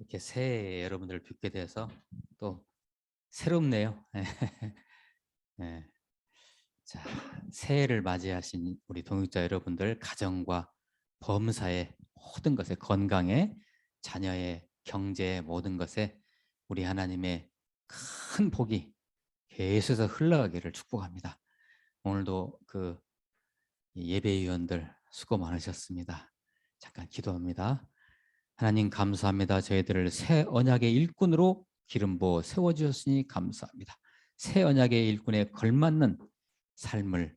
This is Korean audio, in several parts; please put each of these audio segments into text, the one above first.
이렇게 새해 여러분들을 뵙게 돼서 또 새롭네요. 예. 자, 새해를 맞이하신 우리 동역자 여러분들 가정과 범사의 모든 것에 건강에 자녀의 경제의 모든 것에 우리 하나님의 큰 복이 계속해서 흘러가기를 축복합니다. 오늘도 그 예배위원들 수고 많으셨습니다. 잠깐 기도합니다. 하나님 감사합니다. 저희들을 새 언약의 일꾼으로 기름 부어 세워주셨으니 감사합니다. 새 언약의 일꾼에 걸맞는 삶을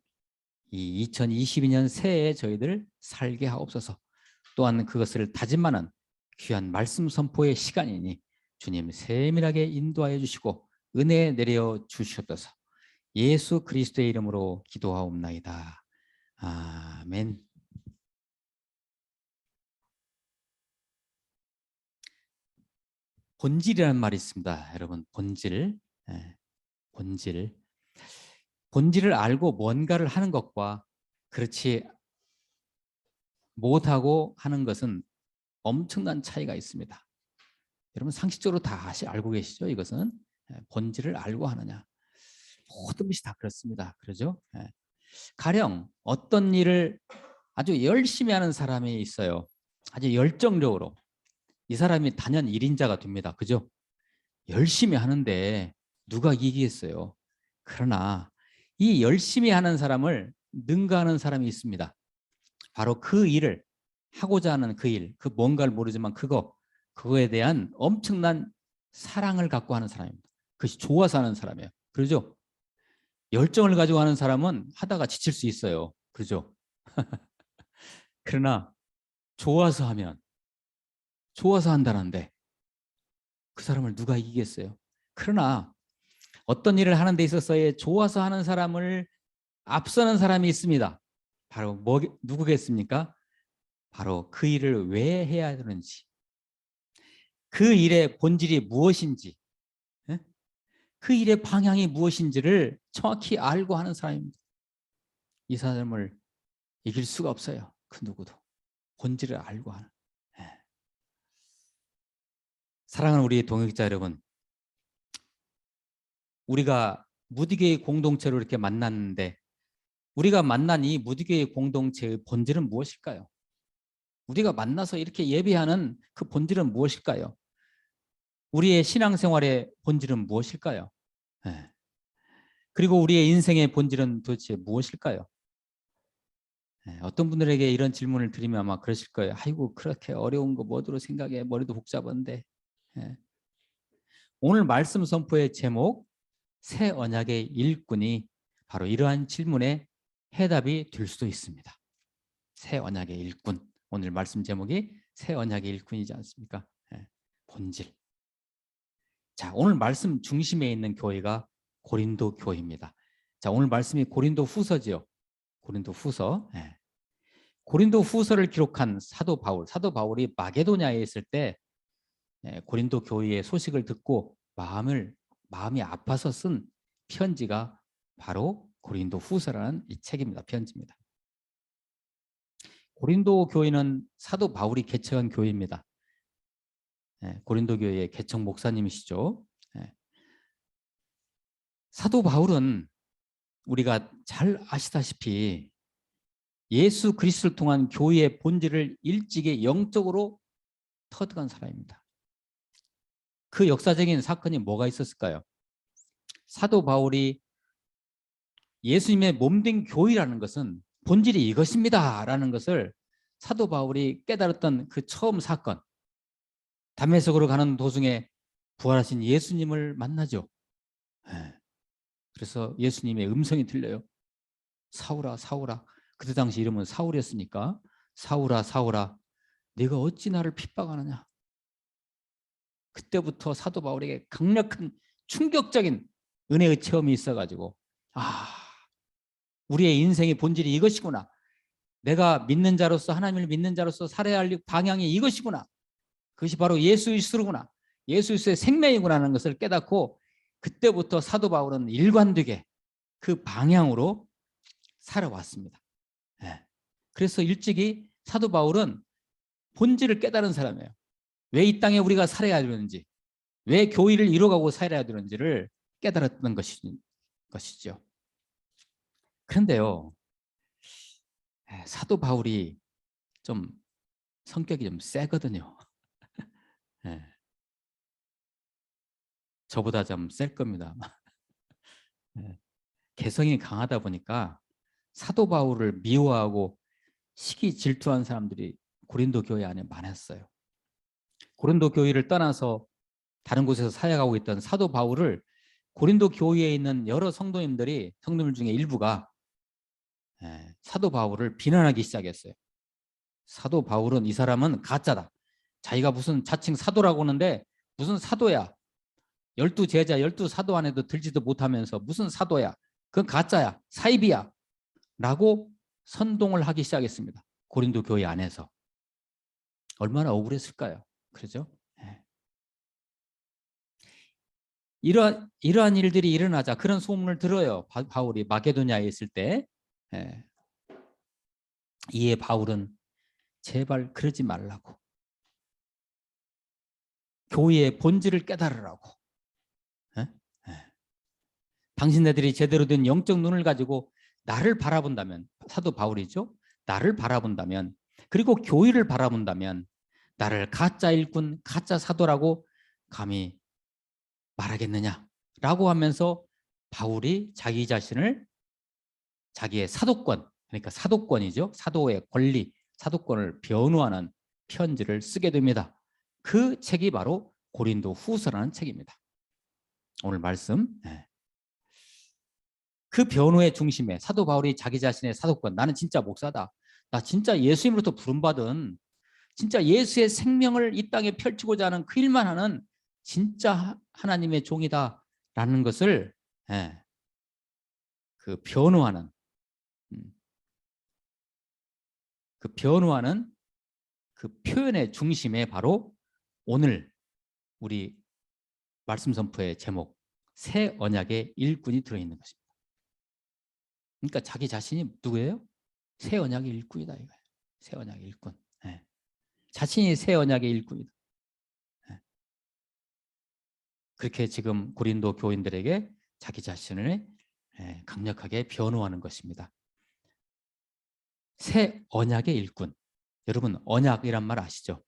이 2022년 새해에 저희들 살게 하옵소서. 또한 그것을 다짐하는 귀한 말씀 선포의 시간이니 주님 세밀하게 인도하여 주시고 은혜 내려 주시옵소서. 예수 그리스도의 이름으로 기도하옵나이다. 아멘. 본질이라는 말이 있습니다. 여러분, 본질. 예, 본질. 본질을 알고 뭔가를 하는 것과 그렇지 못하고 하는 것은 엄청난 차이가 있습니다. 여러분 상식적으로 다 알고 계시죠? 이것은 본질을 알고 하느냐. 모든 것이 다 그렇습니다. 그러죠? 가령 어떤 일을 아주 열심히 하는 사람이 있어요. 아주 열정적으로. 이 사람이 단연 1인자가 됩니다. 그죠? 열심히 하는데 누가 이기겠어요? 그러나 이 열심히 하는 사람을 능가하는 사람이 있습니다. 바로 그 일을 하고자 하는 그 일, 그 뭔가를 모르지만 그거에 대한 엄청난 사랑을 갖고 하는 사람입니다. 그것이 좋아서 하는 사람이에요. 그러죠? 열정을 가지고 하는 사람은 하다가 지칠 수 있어요. 그러죠? 그러나 좋아서 하면, 좋아서 한다는데 그 사람을 누가 이기겠어요? 그러나 어떤 일을 하는 데 있어서의 좋아서 하는 사람을 앞서는 사람이 있습니다. 바로 누구겠습니까? 바로 그 일을 왜 해야 되는지, 그 일의 본질이 무엇인지, 그 일의 방향이 무엇인지를 정확히 알고 하는 사람입니다. 이 사람을 이길 수가 없어요. 그 누구도. 본질을 알고 하는. 사랑하는 우리 동역자 여러분, 우리가 무디교의 공동체로 이렇게 만났는데 우리가 만난 이 무디교의 공동체의 본질은 무엇일까요? 우리가 만나서 이렇게 예배하는 그 본질은 무엇일까요? 우리의 신앙생활의 본질은 무엇일까요? 그리고 우리의 인생의 본질은 도대체 무엇일까요? 어떤 분들에게 이런 질문을 드리면 아마 그러실 거예요. 아이고 그렇게 어려운 거 뭐로 생각해. 머리도 복잡한데. 오늘 말씀 선포의 제목 새 언약의 일꾼이 바로 이러한 질문에 해답이 될 수도 있습니다. 새 언약의 일꾼. 오늘 말씀 제목이 새 언약의 일꾼이지 않습니까? 본질. 자, 오늘 말씀 중심에 있는 교회가 고린도 교회입니다. 자, 오늘 말씀이 고린도 후서지요. 고린도 후서. 고린도 후서를 기록한 사도 바울이 마게도냐에 있을 때 고린도 교회의 소식을 듣고 마음이 아파서 쓴 편지가 바로 고린도 후서라는 이 책입니다. 편지입니다. 고린도 교회는 사도 바울이 개척한 교회입니다. 고린도 교회의 개척 목사님이시죠. 사도 바울은 우리가 잘 아시다시피 예수 그리스도를 통한 교회의 본질을 일찍이 영적으로 터득한 사람입니다. 그 역사적인 사건이 뭐가 있었을까요? 사도 바울이 예수님의 몸된 교회라는 것은 본질이 이것입니다 라는 것을 사도 바울이 깨달았던 그 처음 사건, 담에색으로 가는 도중에 부활하신 예수님을 만나죠. 그래서 예수님의 음성이 들려요. 사울아 사울아. 그때 당시 이름은 사울이었으니까 사울아 사울아 네가 어찌 나를 핍박하느냐. 그때부터 사도 바울에게 강력한 충격적인 은혜의 체험이 있어가지고 우리의 인생의 본질이 이것이구나. 내가 믿는 자로서 하나님을 믿는 자로서 살아야 할 방향이 이것이구나. 그것이 바로 예수 그리스도구나. 예수 그리스도의 생명이구나 하는 것을 깨닫고 그때부터 사도 바울은 일관되게 그 방향으로 살아왔습니다. 그래서 일찍이 사도 바울은 본질을 깨달은 사람이에요. 왜 이 땅에 우리가 살아야 되는지, 왜 교회를 이루어가고 살아야 되는지를 깨달았던 것이죠. 그런데요, 사도 바울이 좀 성격이 좀 세거든요. 예, 저보다 좀 셀 겁니다. 예, 개성이 강하다 보니까 사도 바울을 미워하고 시기 질투한 사람들이 고린도 교회 안에 많았어요. 고린도 교회를 떠나서 다른 곳에서 사역하고 있던 사도 바울을 고린도 교회에 있는 여러 성도님들 중에 일부가 사도 바울을 비난하기 시작했어요. 사도 바울은 이 사람은 가짜다. 자기가 무슨 자칭 사도라고 하는데 무슨 사도야. 12제자 12사도 안에도 들지도 못하면서 무슨 사도야. 그건 가짜야. 사입이야. 라고 선동을 하기 시작했습니다. 고린도 교회 안에서. 얼마나 억울했을까요? 그렇죠? 이러한 일들이 일어나자 그런 소문을 들어요. 바울이 마게도냐에 있을 때. 이에 바울은 제발 그러지 말라고. 교회의 본질을 깨달으라고. 당신네들이 제대로 된 영적 눈을 가지고 나를 바라본다면, 사도 바울이죠. 나를 바라본다면, 그리고 교회를 바라본다면 나를 가짜 일꾼, 가짜 사도라고 감히 말하겠느냐라고 하면서 바울이 자기 자신을 자기의 사도권, 그러니까 사도권이죠. 사도의 권리, 사도권을 변호하는 편지를 쓰게 됩니다. 그 책이 바로 고린도 후서라는 책입니다. 오늘 말씀. 그 변호의 중심에 사도 바울이 자기 자신의 사도권, 나는 진짜 목사다. 나 진짜 예수님으로부터 부름받은 진짜 예수의 생명을 이 땅에 펼치고자 하는 그 일만 하는 진짜 하나님의 종이다라는 것을 그 변호하는 그 표현의 중심에 바로 오늘 우리 말씀 선포의 제목 새 언약의 일꾼이 들어있는 것입니다. 그러니까 자기 자신이 누구예요? 새 언약의 일꾼이다 이거예요. 새 언약의 일꾼. 자신이 새 언약의 일꾼이다. 그렇게 지금 고린도 교인들에게 자기 자신을 강력하게 변호하는 것입니다. 새 언약의 일꾼. 여러분 언약이란 말 아시죠?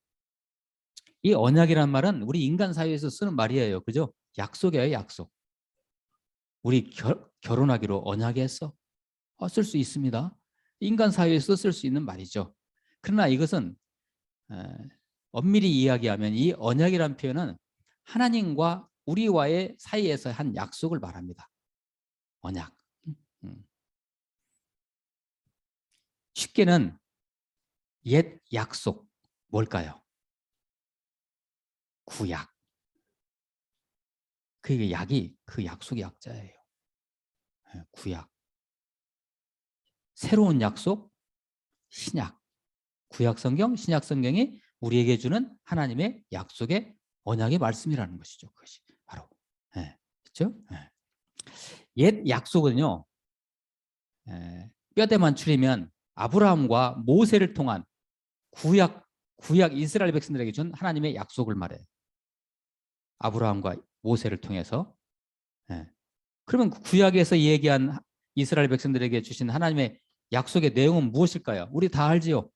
이 언약이란 말은 우리 인간 사회에서 쓰는 말이에요. 그죠? 약속이에요. 약속. 우리 결혼하기로 언약했어? 쓸 수 있습니다. 인간 사회에서 쓸 수 있는 말이죠. 그러나 이것은 엄밀히 이야기하면 이 언약이라는 표현은 하나님과 우리와의 사이에서 한 약속을 말합니다. 언약. 쉽게는 옛 약속 뭘까요? 구약. 그 약이 그 약속의 약자예요. 구약. 새로운 약속, 신약. 구약 성경, 신약 성경이 우리에게 주는 하나님의 약속의 언약의 말씀이라는 것이죠. 그것이 바로. 그렇죠? 옛 약속은요. 뼈대만 추리면 아브라함과 모세를 통한 구약 이스라엘 백성들에게 준 하나님의 약속을 말해요. 아브라함과 모세를 통해서. 그러면 구약에서 얘기한 이스라엘 백성들에게 주신 하나님의 약속의 내용은 무엇일까요? 우리 다 알지요.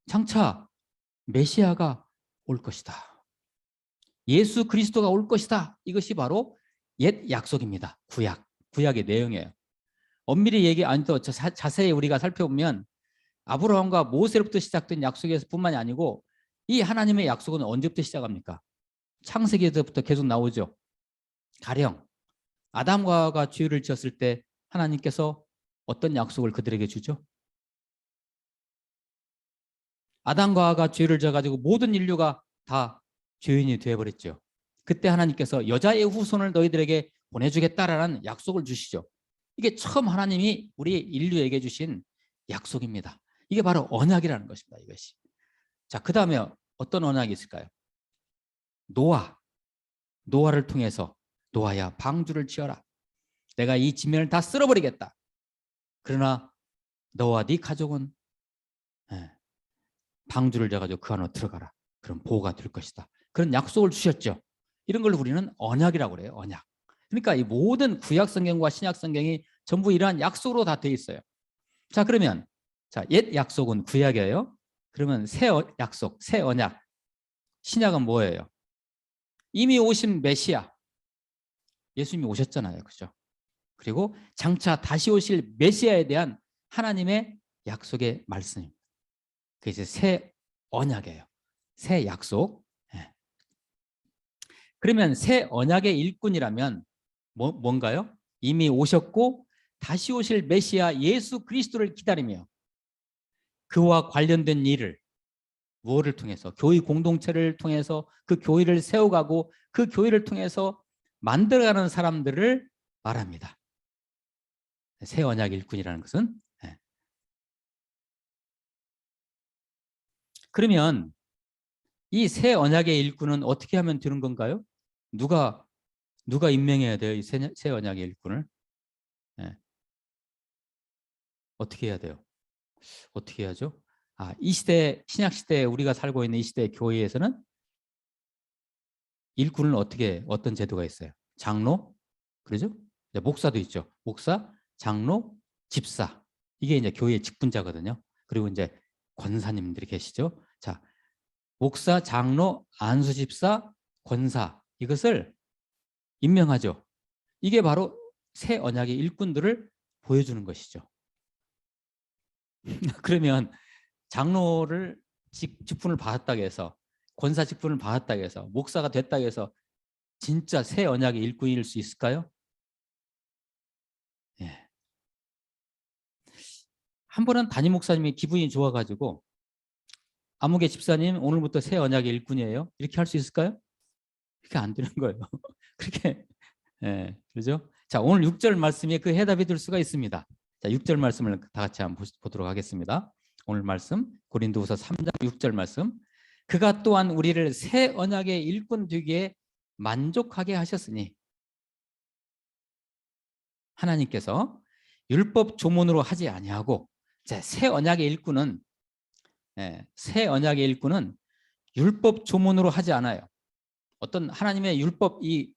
장차 메시아가 올 것이다. 예수 그리스도가 올 것이다. 이것이 바로 옛 약속입니다. 구약의 내용이에요. 엄밀히 더 자세히 우리가 살펴보면 아브라함과 모세로부터 시작된 약속에서 뿐만이 아니고 이 하나님의 약속은 언제부터 시작합니까? 창세기에서부터 계속 나오죠. 가령 아담과 하와가 죄를 지었을 때 하나님께서 어떤 약속을 그들에게 주죠? 아담과 하와가 죄를 져가지고 모든 인류가 다 죄인이 되어버렸죠. 그때 하나님께서 여자의 후손을 너희들에게 보내주겠다라는 약속을 주시죠. 이게 처음 하나님이 우리 인류에게 주신 약속입니다. 이게 바로 언약이라는 것입니다. 이것이. 자, 그 다음에 어떤 언약이 있을까요? 노아를 통해서 노아야 방주를 지어라. 내가 이 지면을 다 쓸어버리겠다. 그러나 너와 네 가족은 방주를 져가지고 그 안으로 들어가라. 그런 보호가 될 것이다. 그런 약속을 주셨죠. 이런 걸 우리는 언약이라고 그래요. 언약. 그러니까 이 모든 구약 성경과 신약 성경이 전부 이러한 약속으로 다 되어 있어요. 자, 그러면 옛 약속은 구약이에요. 그러면 새 약속, 새 언약, 신약은 뭐예요? 이미 오신 메시아, 예수님이 오셨잖아요. 그죠? 그리고 장차 다시 오실 메시아에 대한 하나님의 약속의 말씀입니다. 그게 이제 새 언약이에요. 새 약속. 예. 그러면 새 언약의 일꾼이라면 뭔가요? 이미 오셨고 다시 오실 메시아 예수 그리스도를 기다리며 그와 관련된 일을 무엇을 통해서? 교회 공동체를 통해서 그 교회를 세워가고 그 교회를 통해서 만들어가는 사람들을 말합니다. 새 언약 일꾼이라는 것은. 예. 그러면 이 새 언약의 일꾼은 어떻게 하면 되는 건가요? 누가 임명해야 돼요? 이 새 언약의 일꾼을? 예. 어떻게 해야 돼요? 어떻게 해야죠? 이 시대, 신약 시대에 우리가 살고 있는 이 시대 교회에서는 일꾼은 어떤 제도가 있어요? 장로, 그러죠? 목사도 있죠. 목사, 장로, 집사. 이게 이제 교회의 직분자거든요. 그리고 이제 권사님들이 계시죠. 자, 목사, 장로, 안수 집사, 권사 이것을 임명하죠. 이게 바로 새 언약의 일꾼들을 보여주는 것이죠. 그러면 장로를 직분을 받았다고 해서 권사 직분을 받았다고 해서 목사가 됐다고 해서 진짜 새 언약의 일꾼일 수 있을까요? 예. 한 번은 담임 목사님이 기분이 좋아가지고 아무개 집사님 오늘부터 새 언약의 일꾼이에요. 이렇게 할 수 있을까요? 그렇게 안 되는 거예요. 그렇게 예, 그렇죠? 자, 오늘 6절 말씀에 그 해답이 될 수가 있습니다. 자, 6절 말씀을 다 같이 한번 보도록 하겠습니다. 오늘 말씀 고린도후서 3장 6절 말씀. 그가 또한 우리를 새 언약의 일꾼 되기에 만족하게 하셨으니 하나님께서 율법 조문으로 하지 아니하고 새 언약의 일꾼은 새 언약의 일꾼은 율법 조문으로 하지 않아요. 어떤 하나님의 율법 이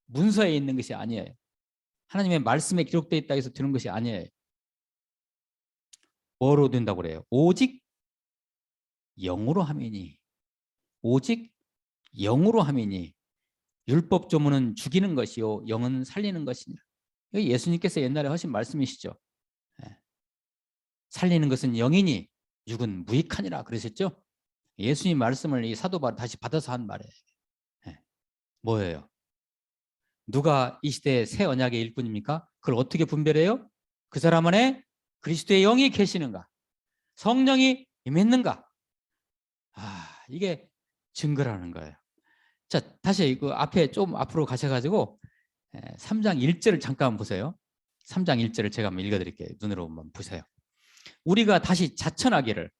문서에 있는 것이 아니에요. 하나님의 말씀에 기록되어 있다 해서 되는 것이 아니에요. 뭐로 된다고 그래요? 오직 영으로 함이니. 오직 영으로 함이니. 율법 조문은 죽이는 것이요 영은 살리는 것이니라. 예수님께서 옛날에 하신 말씀이시죠. 살리는 것은 영이니 육은 무익하니라 그러셨죠. 예수님 말씀을 이 사도 바울 다시 받아서 한 말이에요. 뭐예요? 누가 이 시대의 새 언약의 일꾼입니까? 그걸 어떻게 분별해요? 그 사람 안에 그리스도의 영이 계시는가? 성령이 임했는가? 이게 증거라는 거예요. 자, 다시 그 앞에 좀 앞으로 가셔가지고 3장 1절을 잠깐 보세요. 3장 1절을 제가 한번 읽어드릴게요. 눈으로 한번 보세요. 우리가 다시 자천하기를.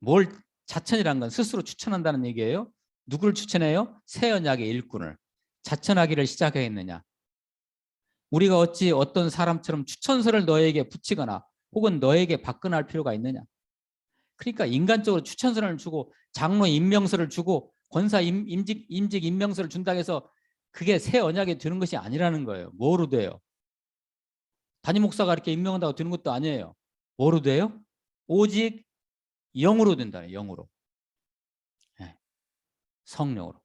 뭘 자천이란 건 스스로 추천한다는 얘기예요. 누구를 추천해요? 새 언약의 일꾼을. 자천하기를 시작했느냐? 우리가 어찌 어떤 사람처럼 추천서를 너에게 붙이거나 혹은 너에게 받거나 할 필요가 있느냐? 그러니까 인간적으로 추천서를 주고 장로 임명서를 주고 권사 임직 임명서를 준다고 해서 그게 새 언약이 되는 것이 아니라는 거예요. 뭐로 돼요? 담임 목사가 이렇게 임명한다고 되는 것도 아니에요. 뭐로 돼요? 오직 영으로 된다는 영으로. 네. 성령으로.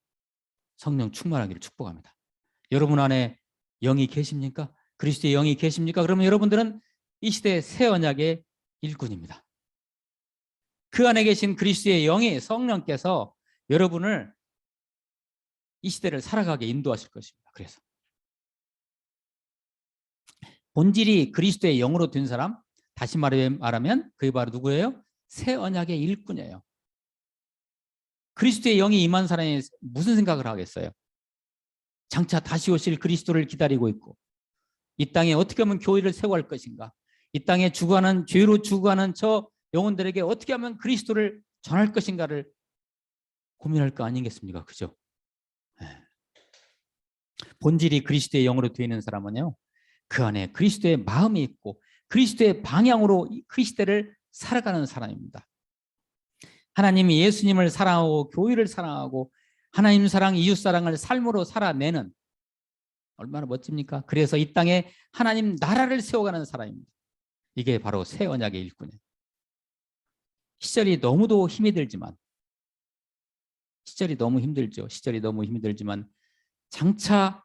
성령 충만하기를 축복합니다. 여러분 안에 영이 계십니까? 그리스도의 영이 계십니까? 그러면 여러분들은 이 시대의 새 언약의 일꾼입니다. 그 안에 계신 그리스도의 영이 성령께서 여러분을 이 시대를 살아가게 인도하실 것입니다. 그래서 본질이 그리스도의 영으로 된 사람, 다시 말하면 그게 바로 누구예요? 새 언약의 일꾼이에요. 그리스도의 영이 임한 사람이 무슨 생각을 하겠어요? 장차 다시 오실 그리스도를 기다리고 있고 이 땅에 어떻게 하면 교회를 세워갈 것인가? 이 땅에 죽어가는 죄로 죽어가는 저 영혼들에게 어떻게 하면 그리스도를 전할 것인가를 고민할 거 아니겠습니까? 그죠? 본질이 그리스도의 영으로 되어 있는 사람은요. 그 안에 그리스도의 마음이 있고 그리스도의 방향으로 그 시대를 살아가는 사람입니다. 하나님이 예수님을 사랑하고 교회를 사랑하고 하나님 사랑, 이웃 사랑을 삶으로 살아내는, 얼마나 멋집니까? 그래서 이 땅에 하나님 나라를 세워가는 사람입니다. 이게 바로 새 언약의 일꾼이에요. 시절이 너무도 힘이 들지만, 시절이 너무 힘들죠. 시절이 너무 힘들지만 장차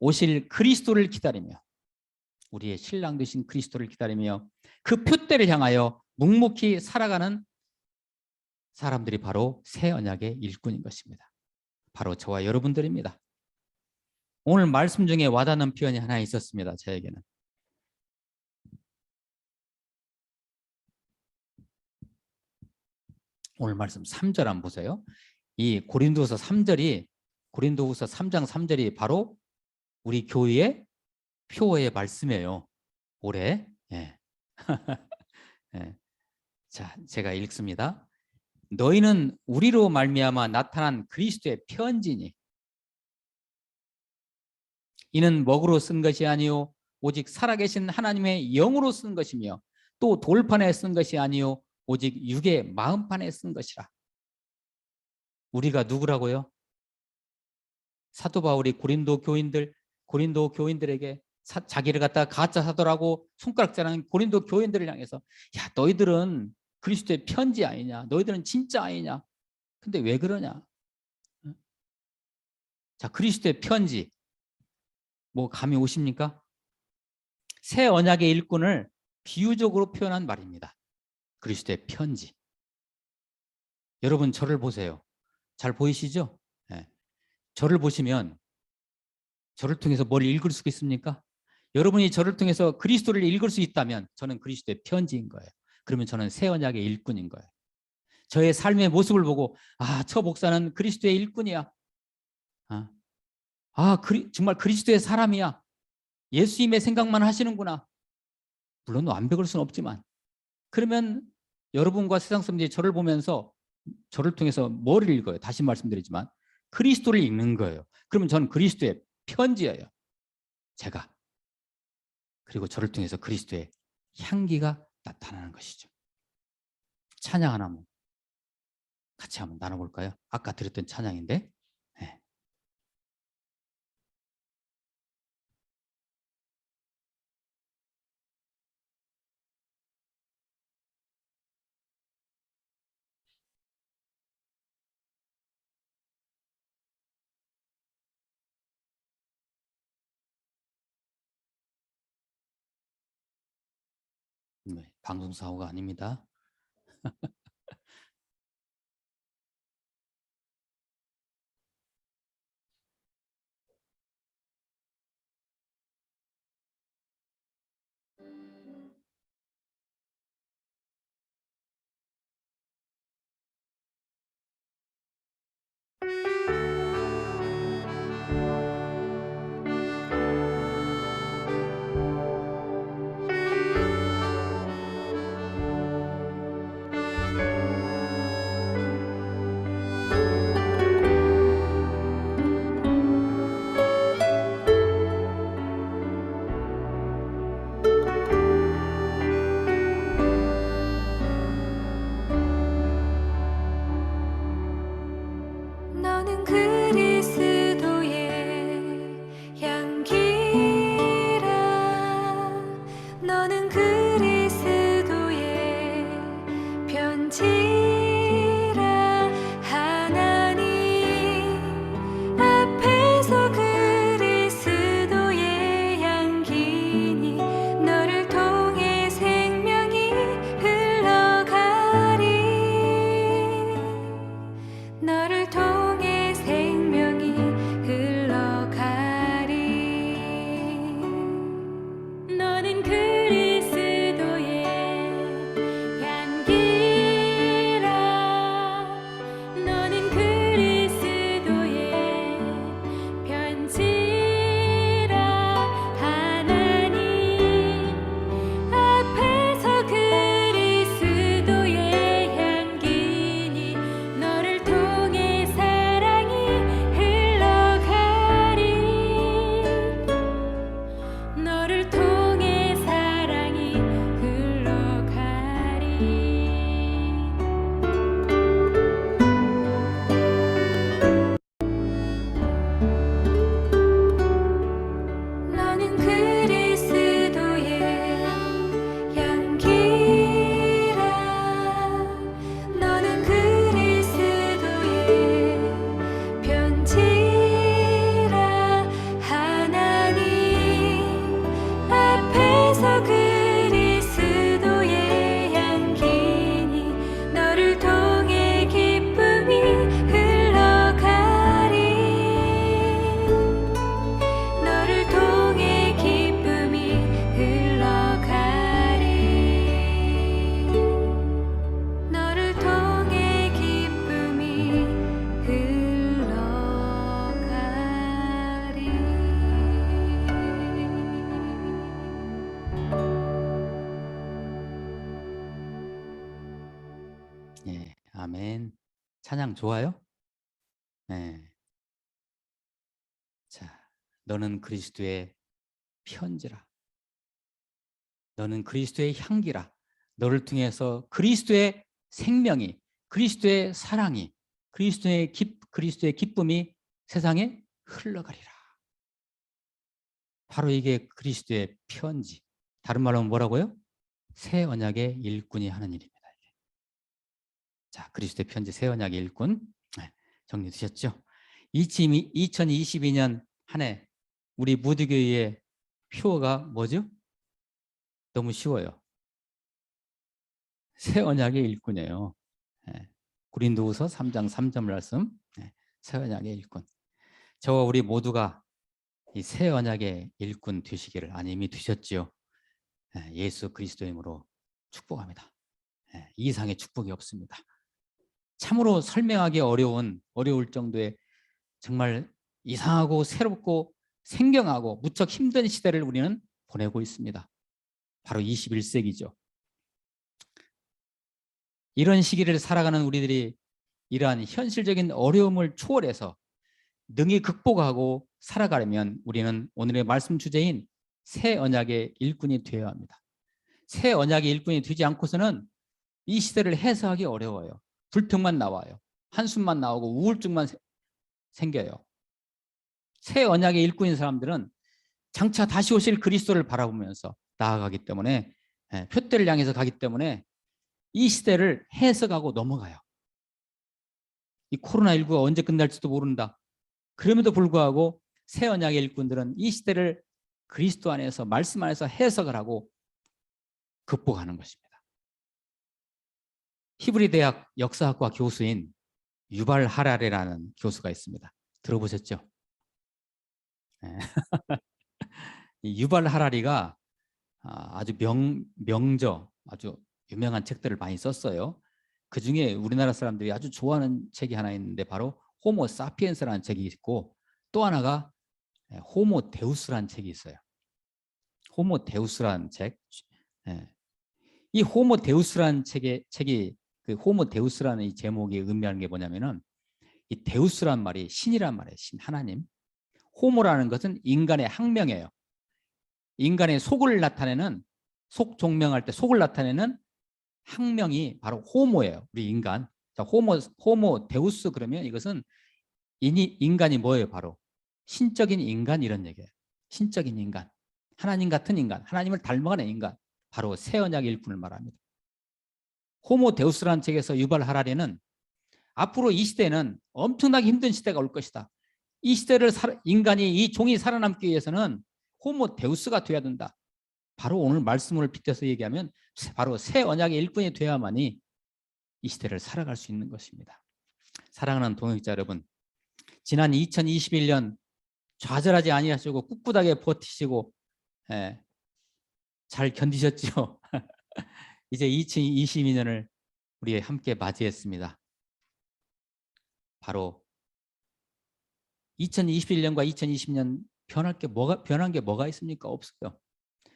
오실 그리스도를 기다리며, 우리의 신랑 되신 그리스도를 기다리며 그 표대를 향하여 묵묵히 살아가는 사람들이 바로 새 언약의 일꾼인 것입니다. 바로 저와 여러분들입니다. 오늘 말씀 중에 와닿는 표현이 하나 있었습니다. 저에게는. 오늘 말씀 3절 한번 보세요. 이 고린도후서 3절이, 고린도후서 3장 3절이 바로 우리 교회의 표어의 말씀이에요. 올해. 예. 예. 자, 제가 읽습니다. 너희는 우리로 말미암아 나타난 그리스도의 편지니 이는 먹으로 쓴 것이 아니요 오직 살아계신 하나님의 영으로 쓴 것이며 또 돌판에 쓴 것이 아니요 오직 육의 마음판에 쓴 것이라. 우리가 누구라고요? 사도 바울이 고린도 교인들에게 자기를 갖다가 가짜 사도라고 손가락질하는 고린도 교인들을 향해서, 야, 너희들은 그리스도의 편지 아니냐, 너희들은 진짜 아니냐. 근데 왜 그러냐? 자, 그리스도의 편지, 뭐 감이 오십니까? 새 언약의 일꾼을 비유적으로 표현한 말입니다. 그리스도의 편지. 여러분 저를 보세요. 잘 보이시죠? 네. 저를 보시면 저를 통해서 뭘 읽을 수 있습니까? 여러분이 저를 통해서 그리스도를 읽을 수 있다면 저는 그리스도의 편지인 거예요. 그러면 저는 새 언약의 일꾼인 거예요. 저의 삶의 모습을 보고, 아, 저 목사는 그리스도의 일꾼이야. 정말 그리스도의 사람이야. 예수님의 생각만 하시는구나. 물론 완벽할 수는 없지만. 그러면 여러분과 세상 사람들이 저를 보면서 저를 통해서 뭐를 읽어요? 다시 말씀드리지만 그리스도를 읽는 거예요. 그러면 저는 그리스도의 편지예요. 제가. 그리고 저를 통해서 그리스도의 향기가 나타나는 것이죠. 찬양 하나 같이 한번 나눠볼까요? 아까 드렸던 찬양인데. 네. 네, 방송사고가 아닙니다. 찬양 좋아요? 네. 자, 너는 그리스도의 편지라. 너는 그리스도의 향기라. 너를 통해서 그리스도의 생명이, 그리스도의 사랑이, 그리스도의 기쁨이 세상에 흘러가리라. 바로 이게 그리스도의 편지. 다른 말로 뭐라고요? 새 언약의 일꾼이 하는 일입니다. 자, 그리스도의 편지 새 언약의 일꾼. 네, 정리되셨죠? 2022년 한 해 우리 무드교회의 표어가 뭐죠? 너무 쉬워요. 새 언약의 일꾼이에요. 네, 고린도후서 3장 3절 말씀. 네, 새 언약의 일꾼. 저와 우리 모두가 이 새 언약의 일꾼 되시기를, 아니 이미 되셨지요. 네, 예수 그리스도의 이름으로 축복합니다. 네, 이 이상의 축복이 없습니다. 참으로 설명하기 어려울 정도의 정말 이상하고 새롭고 생경하고 무척 힘든 시대를 우리는 보내고 있습니다. 바로 21세기죠. 이런 시기를 살아가는 우리들이 이러한 현실적인 어려움을 초월해서 능히 극복하고 살아가려면 우리는 오늘의 말씀 주제인 새 언약의 일꾼이 되어야 합니다. 새 언약의 일꾼이 되지 않고서는 이 시대를 해석하기 어려워요. 불평만 나와요. 한숨만 나오고 우울증만 생겨요. 새 언약의 일꾼인 사람들은 장차 다시 오실 그리스도를 바라보면서 나아가기 때문에, 표대를 향해서 가기 때문에 이 시대를 해석하고 넘어가요. 이 코로나19가 언제 끝날지도 모른다. 그럼에도 불구하고 새 언약의 일꾼들은 이 시대를 그리스도 안에서, 말씀 안에서 해석을 하고 극복하는 것입니다. 히브리 대학 역사학과 교수인 유발 하라레라는 교수가 있습니다. 들어보셨죠? 네. 이 유발 하라리가 아주 명저, 아주 유명한 책들을 많이 썼어요. 그중에 우리나라 사람들이 아주 좋아하는 책이 하나 있는데 바로 호모 사피엔스라는 책이 있고, 또 하나가 호모 데우스라는 책이 있어요. 호모 데우스라는 책. 이 호모 데우스라는 책이 그 호모 데우스라는 이 제목이 의미하는 게 뭐냐면은, 이 데우스란 말이 신이란 말이에요. 신, 하나님. 호모라는 것은 인간의 학명이에요. 인간의 속을 나타내는, 속 종명할 때 속을 나타내는 학명이 바로 호모예요. 우리 인간. 자, 호모 데우스 그러면 이것은 인간이 뭐예요? 바로 신적인 인간, 이런 얘기예요. 신적인 인간, 하나님 같은 인간, 하나님을 닮아가는 인간, 바로 새 언약의 일꾼을 말합니다. 호모 데우스라는 책에서 유발 하라리는 앞으로 이 시대는 엄청나게 힘든 시대가 올 것이다. 이 시대를 인간이, 이 종이 살아남기 위해서는 호모 데우스가 돼야 된다. 바로 오늘 말씀을 빗대서 얘기하면 바로 새 언약의 일꾼이 되어야만이 이 시대를 살아갈 수 있는 것입니다. 사랑하는 동역자 여러분, 지난 2021년 좌절하지 아니하시고 꿋꿋하게 버티시고 잘 견디셨죠? 이제 2022년을 우리 함께 맞이했습니다. 바로 2021년과 2020년 변한 게 뭐가 있습니까? 없어요.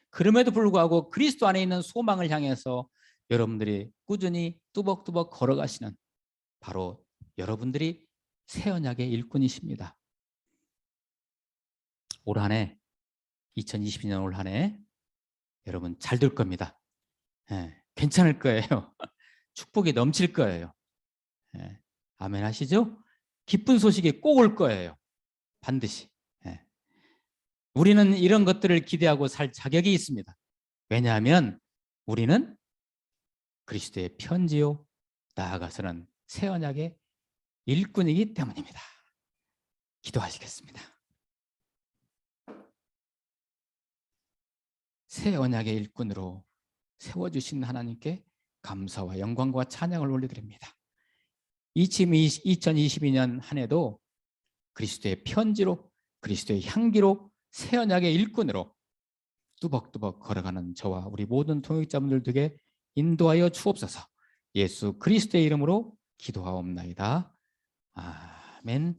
그럼에도 불구하고 그리스도 안에 있는 소망을 향해서 여러분들이 꾸준히 뚜벅뚜벅 걸어가시는 바로 여러분들이 새 언약의 일꾼이십니다. 올 한 해, 2022년 올 한 해 여러분 잘 될 겁니다. 괜찮을 거예요. 축복이 넘칠 거예요. 아멘 하시죠? 기쁜 소식이 꼭 올 거예요. 반드시. 우리는 이런 것들을 기대하고 살 자격이 있습니다. 왜냐하면 우리는 그리스도의 편지요, 나아가서는 새 언약의 일꾼이기 때문입니다. 기도하시겠습니다. 새 언약의 일꾼으로 세워주신 하나님께 감사와 영광과 찬양을 올려드립니다. 2022년 한 해도 그리스도의 편지로, 그리스도의 향기로, 새 언약의 일꾼으로 뚜벅뚜벅 걸어가는 저와 우리 모든 통역자분들 되게 인도하여 주옵소서. 예수 그리스도의 이름으로 기도하옵나이다. 아멘.